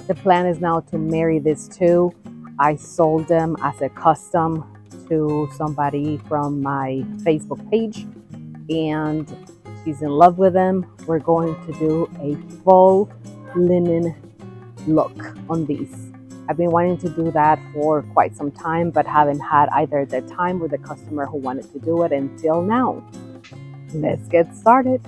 The plan is now to marry these two. I sold them as a custom to somebody from my Facebook page, and she's in love with them. We're going to do a faux linen look on these. I've been wanting to do that for quite some time, but haven't had either the time or the customer who wanted to do it until now. Let's get started.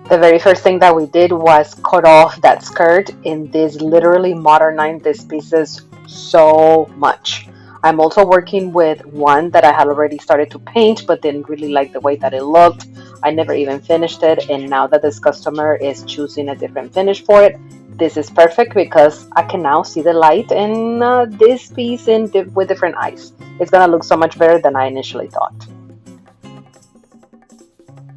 The very first thing that we did was cut off that skirt, and this literally modernized these pieces so much. I'm also working with one that I had already started to paint but didn't really like the way that it looked. I never even finished it, and now that this customer is choosing a different finish for it, this is perfect because I can now see the light in this piece with different eyes. It's gonna look so much better than I initially thought.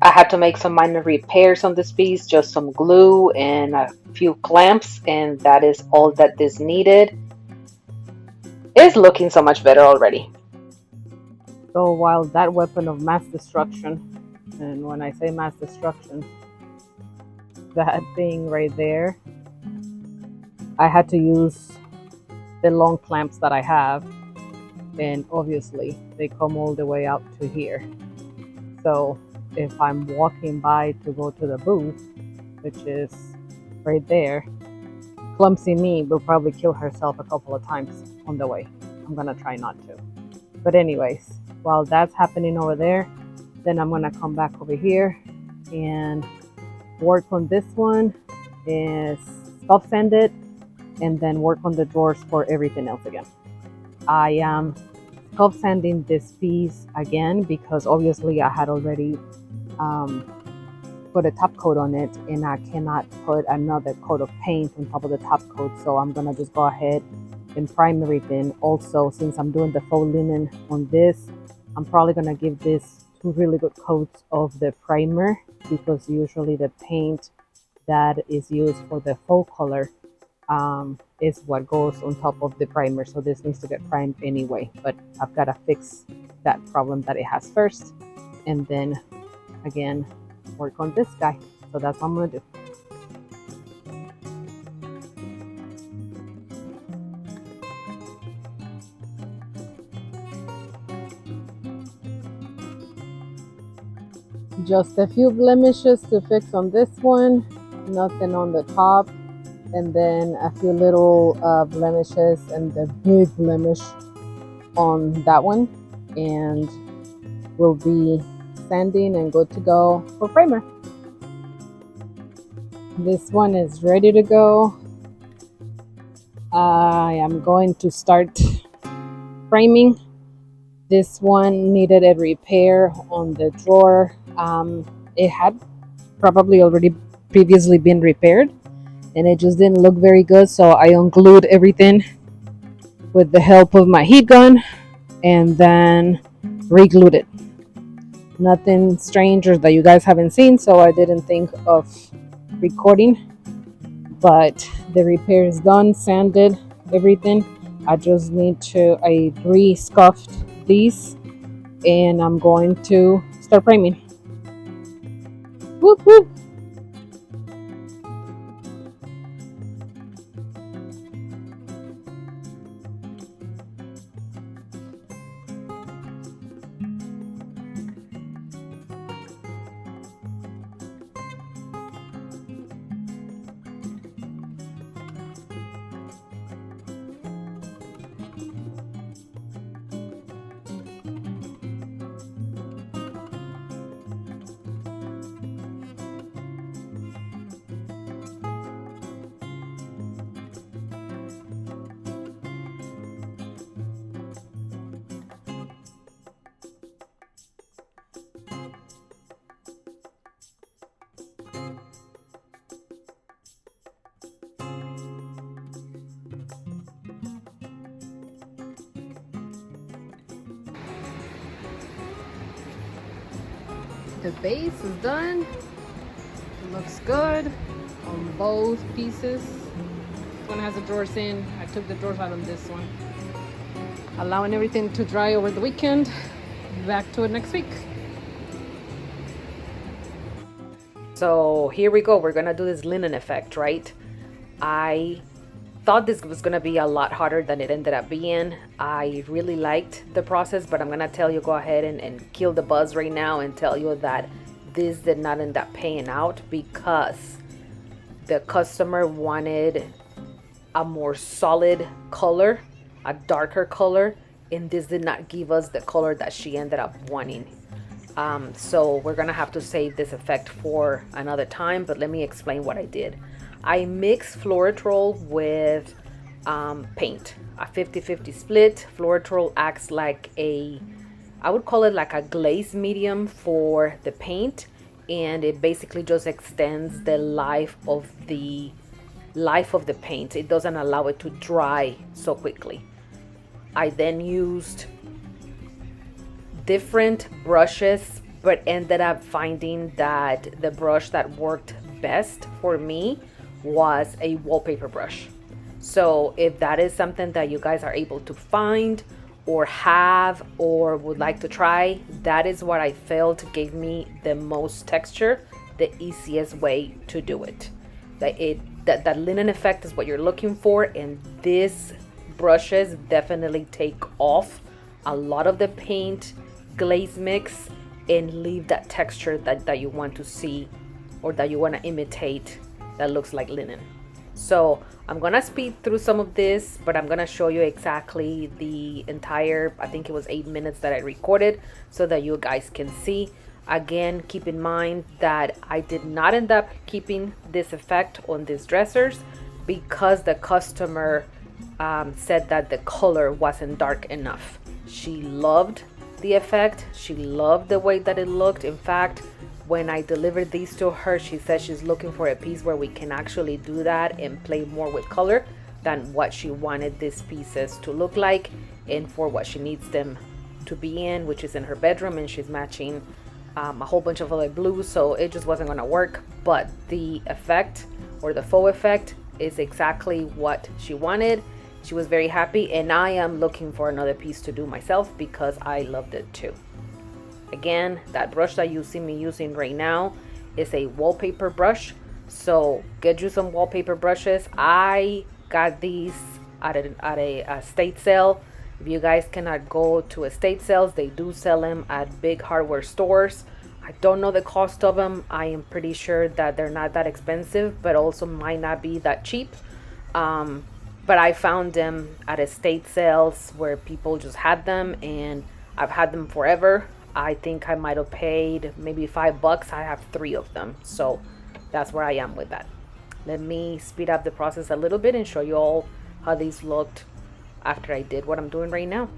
I had to make some minor repairs on this piece, just some glue and a few clamps, and that is all that this needed. It's looking so much better already. So while that weapon of mass destruction, and when I say mass destruction, that thing right there, I had to use the long clamps that I have, and obviously they come all the way out to here. So if I'm walking by to go to the booth, which is right there, clumsy me will probably kill herself a couple of times on the way. I'm gonna try not to. But anyways, while that's happening over there, then I'm gonna come back over here and work on this one, is scuff sand it, and then work on the drawers for everything else again. I am scuff sanding this piece again because obviously I had already put a top coat on it, and I cannot put another coat of paint on top of the top coat, so I'm gonna just go ahead and prime everything. Also, since I'm doing the faux linen on this, I'm probably gonna give this 2 really good coats of the primer, because usually the paint that is used for the faux color is what goes on top of the primer, so this needs to get primed anyway, but I've got to fix that problem that it has first, and then again work on this guy. So that's what I'm gonna do. Just a few blemishes to fix on this one, nothing on the top, and then a few little blemishes and the big blemish on that one, and we'll be sanding and good to go for primer. This one is ready to go. I am going to start framing. This one needed a repair on the drawer. It had probably already previously been repaired, and it just didn't look very good, so I unglued everything with the help of my heat gun and then re-glued it. Nothing strange or that you guys haven't seen, so I didn't think of recording, but the repair is done, sanded everything. I just need to, I re-scuffed these, and I'm going to start priming. Whoop whoop. The base is done. It looks good on both pieces. This one has the drawers in. I took the drawers out on this one. Allowing everything to dry over the weekend. Back to it next week. So here we go. We're gonna do this linen effect, right? I thought this was gonna be a lot harder than it ended up being. I really liked the process, but I'm gonna tell you, go ahead and kill the buzz right now and tell you that this did not end up paying out because the customer wanted a more solid color, a darker color, and this did not give us the color that she ended up wanting. So we're gonna have to save this effect for another time, but let me explain what I did. I mixed Floetrol with paint, a 50-50 split. Floetrol acts like I would call it like a glaze medium for the paint, and it basically just extends the life of the paint. It doesn't allow it to dry so quickly. I then used different brushes, but ended up finding that the brush that worked best for me was a wallpaper brush. So if that is something that you guys are able to find or have or would like to try, that is what I felt gave me the most texture, the easiest way to do it. That linen effect is what you're looking for, and these brushes definitely take off a lot of the paint glaze mix and leave that texture that you want to see or that you want to imitate that looks like linen. So I'm gonna speed through some of this, but I'm gonna show you exactly the entire, I think it was 8 minutes that I recorded, so that you guys can see. Again, keep in mind that I did not end up keeping this effect on these dressers because the customer said that the color wasn't dark enough. She loved the effect. She loved the way that it looked. In fact, when I delivered these to her, she said she's looking for a piece where we can actually do that and play more with color than what she wanted these pieces to look like and for what she needs them to be in, which is in her bedroom, and she's matching a whole bunch of other blues, so it just wasn't going to work. But the effect, or the faux effect, is exactly what she wanted. She was very happy, and I am looking for another piece to do myself because I loved it too. Again, that brush that you see me using right now is a wallpaper brush, so get you some wallpaper brushes. I got these at a estate sale. If you guys cannot go to estate sales, they do sell them at big hardware stores. I don't know the cost of them. I am pretty sure that they're not that expensive, but also might not be that cheap. But I found them at estate sales where people just had them, and I've had them forever. I think I might have paid maybe $5. I have 3 of them, so that's where I am with that. Let me speed up the process a little bit and show you all how these looked after I did what I'm doing right now.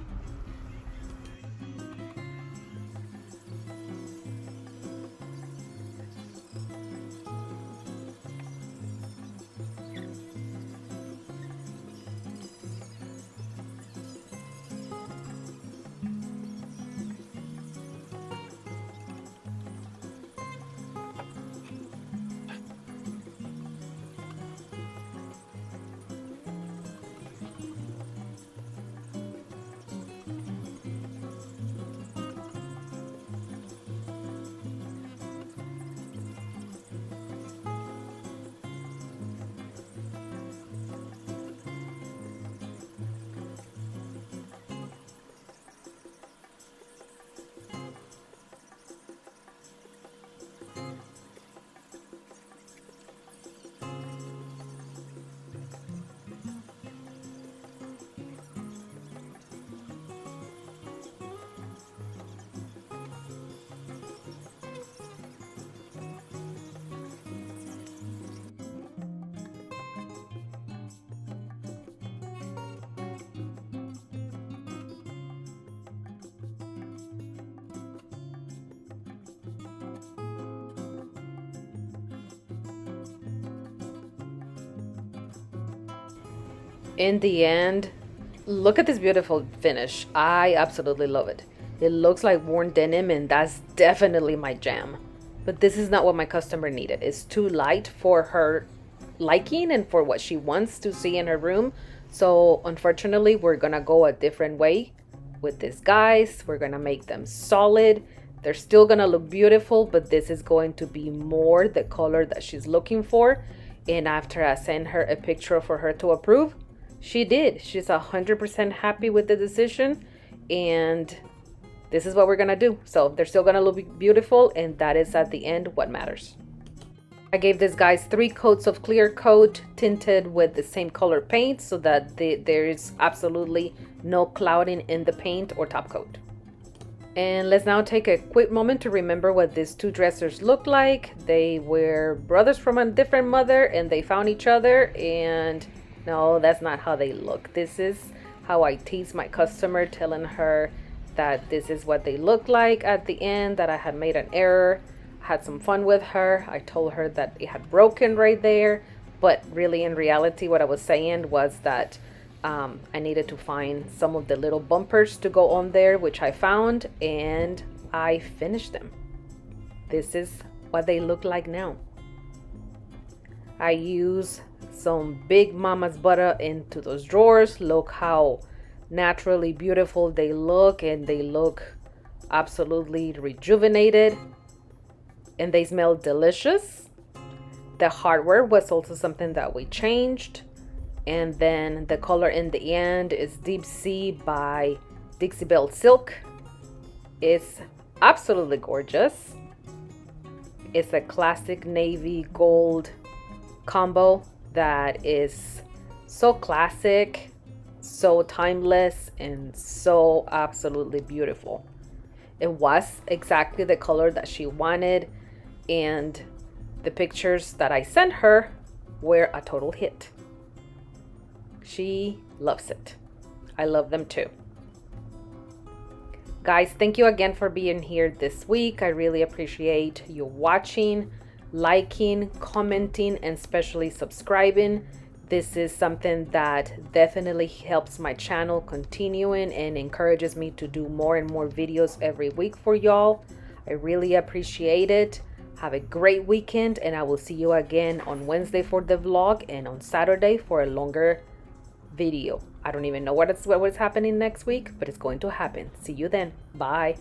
In the end, look at this beautiful finish. I absolutely love it. It looks like worn denim, and that's definitely my jam. But this is not what my customer needed. It's too light for her liking and for what she wants to see in her room. So unfortunately, we're gonna go a different way with these guys. We're gonna make them solid. They're still gonna look beautiful, but this is going to be more the color that she's looking for. And after I sent her a picture for her to approve, she did. She's 100% happy with the decision, and this is what we're gonna do. So they're still gonna look beautiful, and that is at the end what matters. I gave these guys 3 coats of clear coat tinted with the same color paint so that there is absolutely no clouding in the paint or top coat. And let's now take a quick moment to remember what these 2 dressers look like. They were brothers from a different mother, and they found each other, and no, that's not how they look. This is how I tease my customer, telling her that this is what they look like at the end, that I had made an error. Had some fun with her. I told her that it had broken right there, but really in reality what I was saying was that I needed to find some of the little bumpers to go on there, which I found, and I finished them. This is what they look like now. I use some Big Mama's butter into those drawers. Look how naturally beautiful they look, and they look absolutely rejuvenated, and they smell delicious. The hardware was also something that we changed. And then the color in the end is Deep Sea by Dixie Belle Silk. It's absolutely gorgeous. It's a classic navy gold combo that is so classic, so timeless, and so absolutely beautiful. It was exactly the color that she wanted, and the pictures that I sent her were a total hit. She loves it. I love them too. Guys, thank you again for being here this week. I really appreciate you watching, liking, commenting, and especially subscribing. This is something that definitely helps my channel continuing and encourages me to do more and more videos every week for y'all. I really appreciate it. Have a great weekend, and I will see you again on Wednesday for the vlog and on Saturday for a longer video. I don't even know what is happening next week, but it's going to happen. See you then. Bye.